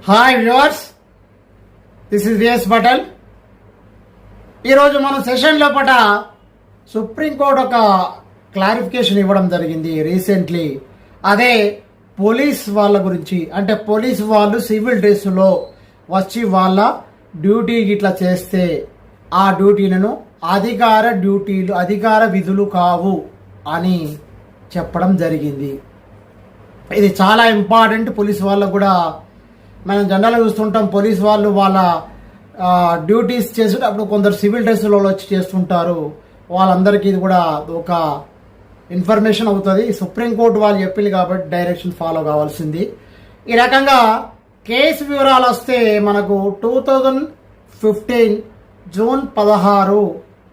Hi viewers, this is V S Patel. ఈరోజు మన session లోపల సుప్రీంకోర్టు ఒక క్లారిఫికేషన్ ఇవ్వడం జరిగింది రీసెంట్లీ. అదే పోలీస్ వాళ్ళ గురించి. అంటే పోలీస్ వాళ్ళు సివిల్ డ్రెస్సులో వచ్చి వాళ్ళ డ్యూటీ ఇట్లా చేస్తే ఆ డ్యూటీలను అధికార విధులు కావు అని చెప్పడం జరిగింది. ఇది చాలా ఇంపార్టెంట్. పోలీస్ వాళ్ళకు కూడా మనం జనరల్గా చూస్తుంటాం, పోలీస్ వాళ్ళు వాళ్ళ డ్యూటీస్ చేసేటప్పుడు కొందరు సివిల్ డ్రెస్సులో వచ్చి చేస్తుంటారు. వాళ్ళందరికీ ఇది కూడా ఒక ఇన్ఫర్మేషన్ అవుతుంది. సుప్రీంకోర్టు వాళ్ళు చెప్పింది కాబట్టి డైరెక్షన్ ఫాలో కావాల్సింది. ఈ రకంగా కేసు వివరాలు వస్తే మనకు 2015 జూన్ 16